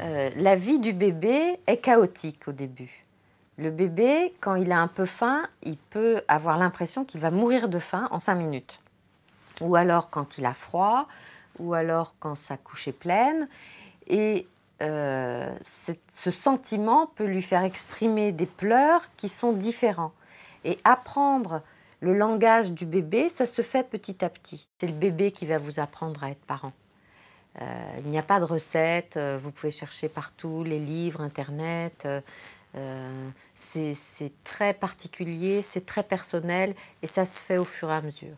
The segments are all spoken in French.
la vie du bébé est chaotique au début. Le bébé, quand il a un peu faim, il peut avoir l'impression qu'il va mourir de faim en 5 minutes. Ou alors quand il a froid, ou alors quand sa couche est pleine. Et ce sentiment peut lui faire exprimer des pleurs qui sont différents. Et apprendre le langage du bébé, ça se fait petit à petit. C'est le bébé qui va vous apprendre à être parent. Il n'y a pas de recette, vous pouvez chercher partout, les livres, Internet. C'est très particulier, c'est très personnel et ça se fait au fur et à mesure.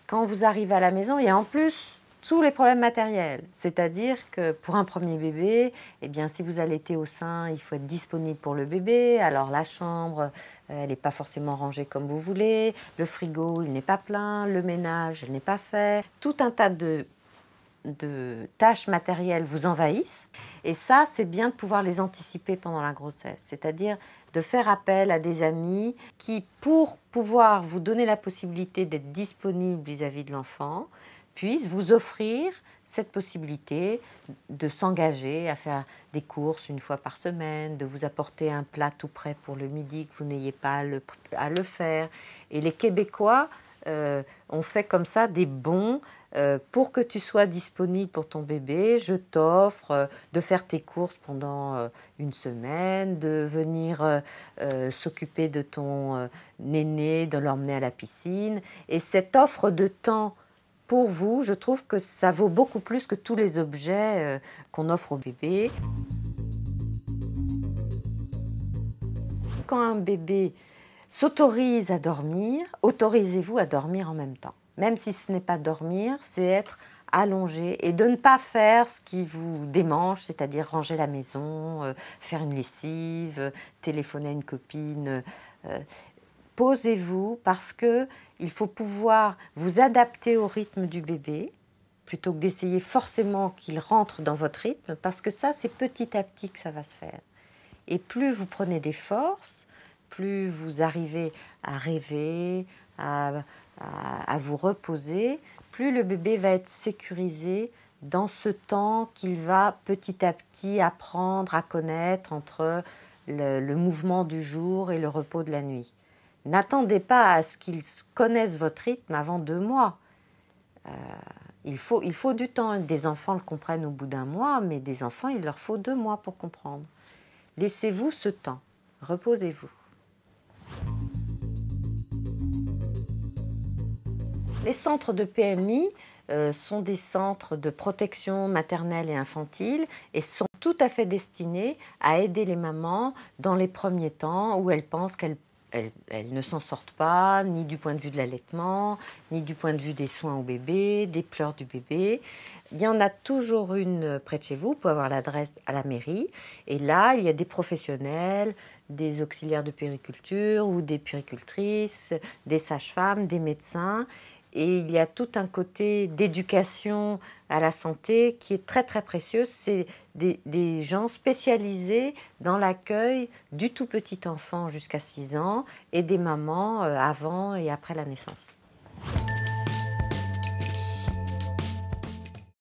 Quand vous arrivez à la maison, il y a en plus tous les problèmes matériels. C'est-à-dire que pour un premier bébé, eh bien, si vous allaitez au sein, il faut être disponible pour le bébé. Alors la chambre, elle n'est pas forcément rangée comme vous voulez. Le frigo, il n'est pas plein. Le ménage, il n'est pas fait. Tout un tas de tâches matérielles vous envahissent. Et ça, c'est bien de pouvoir les anticiper pendant la grossesse. C'est-à-dire de faire appel à des amis qui, pour pouvoir vous donner la possibilité d'être disponible vis-à-vis de l'enfant, puissent vous offrir cette possibilité de s'engager à faire des courses une fois par semaine, de vous apporter un plat tout prêt pour le midi que vous n'ayez pas à le faire. Et les Québécois ont fait comme ça des bons pour que tu sois disponible pour ton bébé, je t'offre de faire tes courses pendant une semaine, de venir s'occuper de ton néné, de l'emmener à la piscine. Et cette offre de temps pour vous, je trouve que ça vaut beaucoup plus que tous les objets qu'on offre au bébé. Quand un bébé s'autorise à dormir, autorisez-vous à dormir en même temps. Même si ce n'est pas dormir, c'est être allongé et de ne pas faire ce qui vous démange, c'est-à-dire ranger la maison, faire une lessive, téléphoner à une copine. Posez-vous parce qu'il faut pouvoir vous adapter au rythme du bébé plutôt que d'essayer forcément qu'il rentre dans votre rythme parce que ça, c'est petit à petit que ça va se faire. Et plus vous prenez des forces, plus vous arrivez à rêver, à vous reposer, plus le bébé va être sécurisé dans ce temps qu'il va petit à petit apprendre à connaître entre le mouvement du jour et le repos de la nuit. N'attendez pas à ce qu'il connaisse votre rythme avant 2 mois. Il faut du temps. Des enfants le comprennent au bout d'1 mois, mais des enfants, il leur faut 2 mois pour comprendre. Laissez-vous ce temps. Reposez-vous. Les centres de PMI sont des centres de protection maternelle et infantile et sont tout à fait destinés à aider les mamans dans les premiers temps où elles pensent qu'elles ne s'en sortent pas, ni du point de vue de l'allaitement, ni du point de vue des soins au bébé, des pleurs du bébé. Il y en a toujours une près de chez vous, vous pouvez avoir l'adresse à la mairie. Et là, il y a des professionnels, des auxiliaires de puériculture ou des puéricultrices, des sages-femmes, des médecins. Et il y a tout un côté d'éducation à la santé qui est très très précieux. C'est des gens spécialisés dans l'accueil du tout petit enfant jusqu'à 6 ans et des mamans avant et après la naissance.